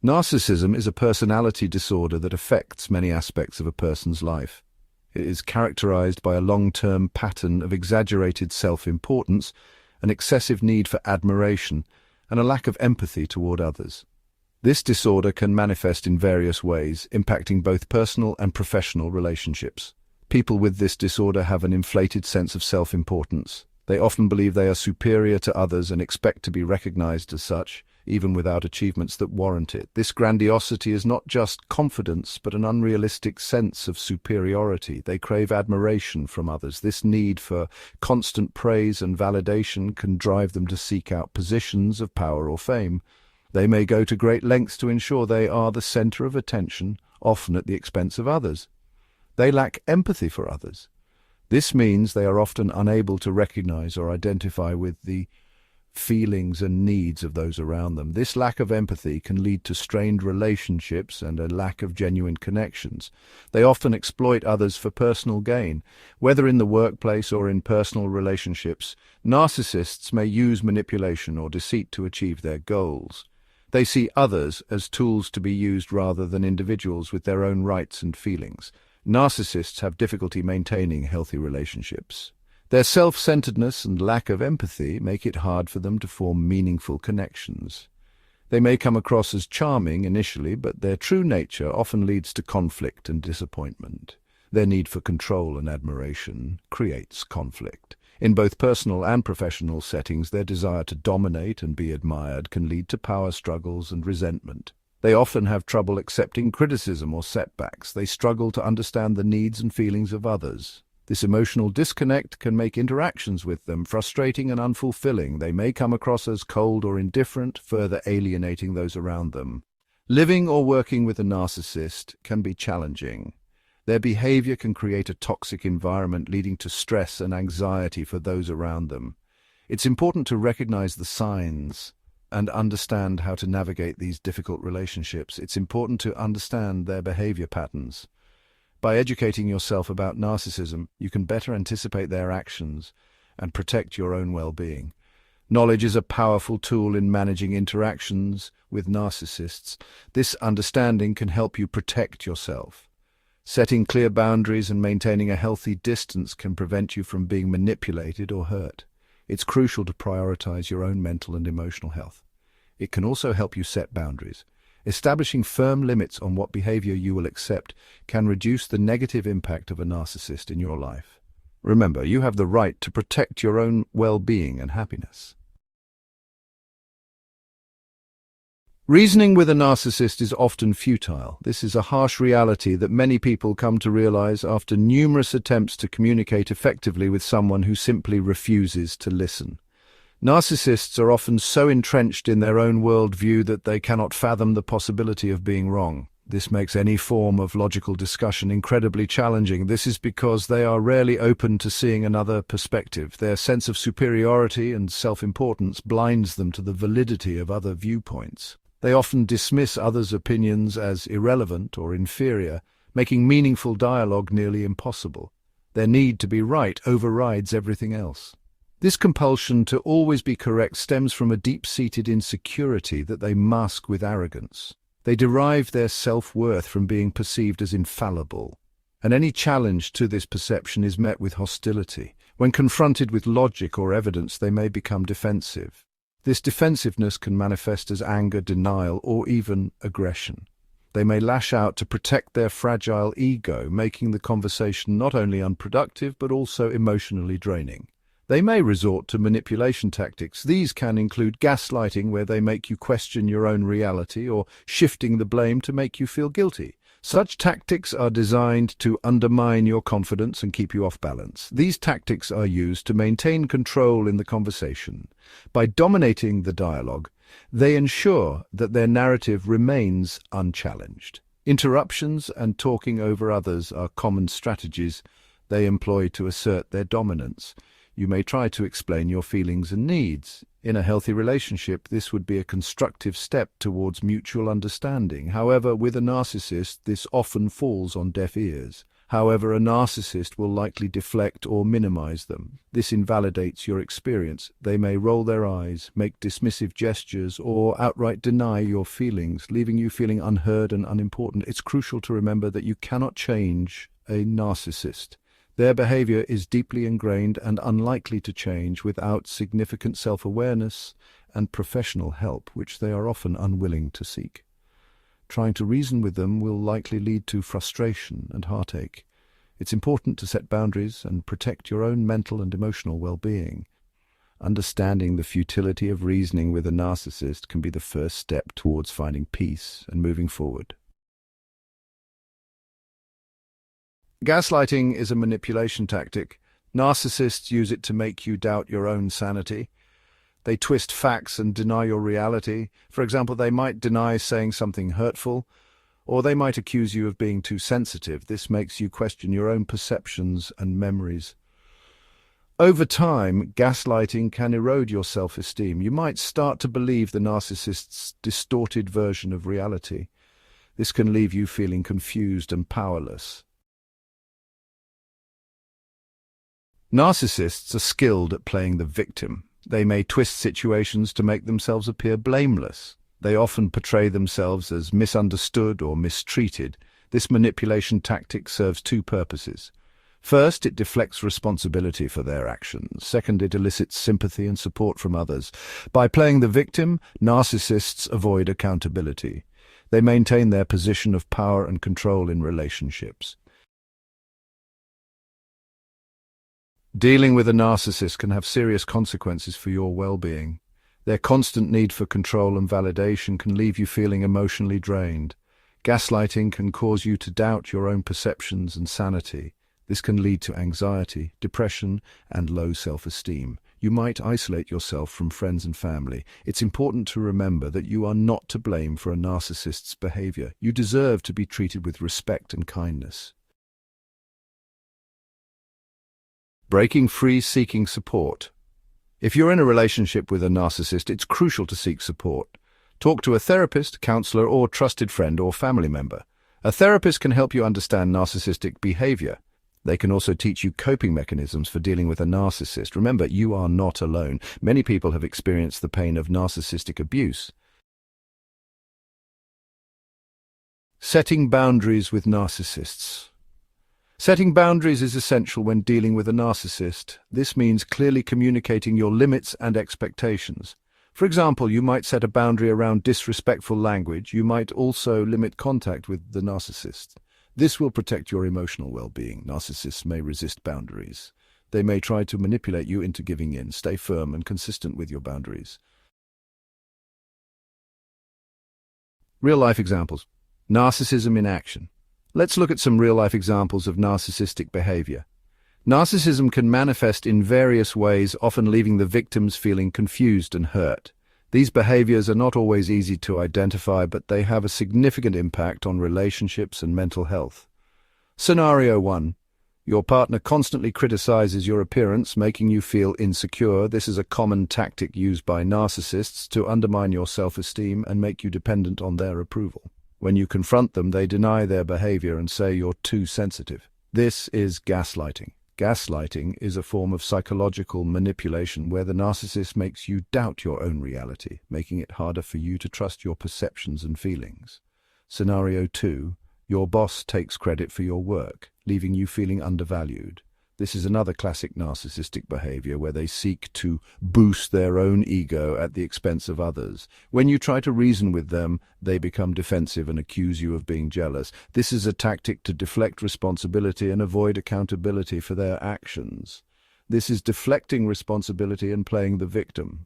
Narcissism is a personality disorder that affects many aspects of a person's life. It is characterized by a long-term pattern of exaggerated self-importance, an excessive need for admiration, and a lack of empathy toward others. This disorder can manifest in various ways, impacting both personal and professional relationships. People with this disorder have an inflated sense of self-importance. They often believe they are superior to others and expect to be recognized as such, even without achievements that warrant it. This grandiosity is not just confidence, but an unrealistic sense of superiority. They crave admiration from others. This need for constant praise and validation can drive them to seek out positions of power or fame. They may go to great lengths to ensure they are the center of attention, often at the expense of others. They lack empathy for others. This means they are often unable to recognize or identify with the feelings and needs of those around them. This lack of empathy can lead to strained relationships and a lack of genuine connections. They often exploit others for personal gain. Whether in the workplace or in personal relationships, narcissists may use manipulation or deceit to achieve their goals. They see others as tools to be used rather than individuals with their own rights and feelings. Narcissists have difficulty maintaining healthy relationships. Their self-centeredness and lack of empathy make it hard for them to form meaningful connections. They may come across as charming initially, but their true nature often leads to conflict and disappointment. Their need for control and admiration creates conflict. In both personal and professional settings, their desire to dominate and be admired can lead to power struggles and resentment. They often have trouble accepting criticism or setbacks. They struggle to understand the needs and feelings of others. This emotional disconnect can make interactions with them frustrating and unfulfilling. They may come across as cold or indifferent, further alienating those around them. Living or working with a narcissist can be challenging. Their behavior can create a toxic environment, leading to stress and anxiety for those around them. It's important to recognize the signs and understand how to navigate these difficult relationships. It's important to understand their behavior patterns. By educating yourself about narcissism, you can better anticipate their actions and protect your own well-being. Knowledge is a powerful tool in managing interactions with narcissists. This understanding can help you protect yourself. Setting clear boundaries and maintaining a healthy distance can prevent you from being manipulated or hurt. It's crucial to prioritize your own mental and emotional health. It can also help you set boundaries. Establishing firm limits on what behavior you will accept can reduce the negative impact of a narcissist in your life. Remember, you have the right to protect your own well-being and happiness. Reasoning with a narcissist is often futile. This is a harsh reality that many people come to realize after numerous attempts to communicate effectively with someone who simply refuses to listen. Narcissists are often so entrenched in their own worldview that they cannot fathom the possibility of being wrong. This makes any form of logical discussion incredibly challenging. This is because they are rarely open to seeing another perspective. Their sense of superiority and self-importance blinds them to the validity of other viewpoints. They often dismiss others' opinions as irrelevant or inferior, making meaningful dialogue nearly impossible. Their need to be right overrides everything else. This compulsion to always be correct stems from a deep-seated insecurity that they mask with arrogance. They derive their self-worth from being perceived as infallible, and any challenge to this perception is met with hostility. When confronted with logic or evidence, they may become defensive. This defensiveness can manifest as anger, denial, or even aggression. They may lash out to protect their fragile ego, making the conversation not only unproductive but also emotionally draining. They may resort to manipulation tactics. These can include gaslighting, where they make you question your own reality, or shifting the blame to make you feel guilty. Such tactics are designed to undermine your confidence and keep you off balance. These tactics are used to maintain control in the conversation. By dominating the dialogue, they ensure that their narrative remains unchallenged. Interruptions and talking over others are common strategies they employ to assert their dominance. You may try to explain your feelings and needs. In a healthy relationship, this would be a constructive step towards mutual understanding. However, with a narcissist, this often falls on deaf ears. However, a narcissist will likely deflect or minimize them. This invalidates your experience. They may roll their eyes, make dismissive gestures, or outright deny your feelings, leaving you feeling unheard and unimportant. It's crucial to remember that you cannot change a narcissist. Their behavior is deeply ingrained and unlikely to change without significant self-awareness and professional help, which they are often unwilling to seek. Trying to reason with them will likely lead to frustration and heartache. It's important to set boundaries and protect your own mental and emotional well-being. Understanding the futility of reasoning with a narcissist can be the first step towards finding peace and moving forward. Gaslighting is a manipulation tactic. Narcissists use it to make you doubt your own sanity. They twist facts and deny your reality. For example, they might deny saying something hurtful, or they might accuse you of being too sensitive. This makes you question your own perceptions and memories. Over time, gaslighting can erode your self-esteem. You might start to believe the narcissist's distorted version of reality. This can leave you feeling confused and powerless. Narcissists are skilled at playing the victim. They may twist situations to make themselves appear blameless. They often portray themselves as misunderstood or mistreated. This manipulation tactic serves two purposes. First, it deflects responsibility for their actions. Second, it elicits sympathy and support from others. By playing the victim, narcissists avoid accountability. They maintain their position of power and control in relationships. Dealing with a narcissist can have serious consequences for your well-being. Their constant need for control and validation can leave you feeling emotionally drained. Gaslighting can cause you to doubt your own perceptions and sanity. This can lead to anxiety, depression, and low self-esteem. You might isolate yourself from friends and family. It's important to remember that you are not to blame for a narcissist's behavior. You deserve to be treated with respect and kindness. Breaking free, seeking support. If you're in a relationship with a narcissist, it's crucial to seek support. Talk to a therapist, counselor, or trusted friend or family member. A therapist can help you understand narcissistic behavior. They can also teach you coping mechanisms for dealing with a narcissist. Remember, you are not alone. Many people have experienced the pain of narcissistic abuse. Setting boundaries with narcissists. Setting boundaries is essential when dealing with a narcissist. This means clearly communicating your limits and expectations. For example, you might set a boundary around disrespectful language. You might also limit contact with the narcissist. This will protect your emotional well-being. Narcissists may resist boundaries. They may try to manipulate you into giving in. Stay firm and consistent with your boundaries. Real-life examples. Narcissism in action. Let's look at some real-life examples of narcissistic behavior. Narcissism can manifest in various ways, often leaving the victims feeling confused and hurt. These behaviors are not always easy to identify, but they have a significant impact on relationships and mental health. Scenario 1. Your partner constantly criticizes your appearance, making you feel insecure. This is a common tactic used by narcissists to undermine your self-esteem and make you dependent on their approval. When you confront them, they deny their behavior and say you're too sensitive. This is gaslighting. Gaslighting is a form of psychological manipulation where the narcissist makes you doubt your own reality, making it harder for you to trust your perceptions and feelings. Scenario 2. Your boss takes credit for your work, leaving you feeling undervalued. This is another classic narcissistic behavior where they seek to boost their own ego at the expense of others. When you try to reason with them, they become defensive and accuse you of being jealous. This is a tactic to deflect responsibility and avoid accountability for their actions. This is deflecting responsibility and playing the victim.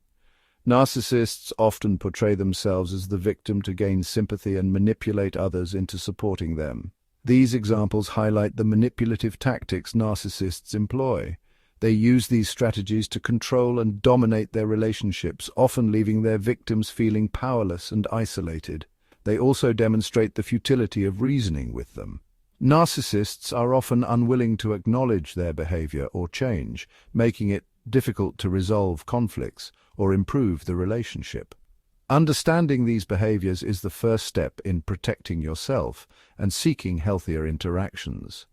Narcissists often portray themselves as the victim to gain sympathy and manipulate others into supporting them. These examples highlight the manipulative tactics narcissists employ. They use these strategies to control and dominate their relationships, often leaving their victims feeling powerless and isolated. They also demonstrate the futility of reasoning with them. Narcissists are often unwilling to acknowledge their behavior or change, making it difficult to resolve conflicts or improve the relationship. Understanding these behaviors is the first step in protecting yourself and seeking healthier interactions.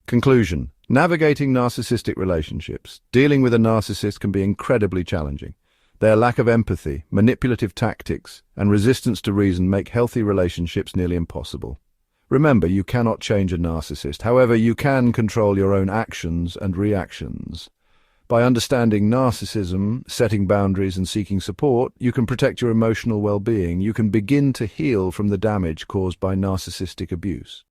Conclusion. Navigating narcissistic relationships. Dealing with a narcissist can be incredibly challenging. Their lack of empathy, manipulative tactics, and resistance to reason make healthy relationships nearly impossible. Remember, you cannot change a narcissist. However, you can control your own actions and reactions. By understanding narcissism, setting boundaries, and seeking support, you can protect your emotional well-being. You can begin to heal from the damage caused by narcissistic abuse.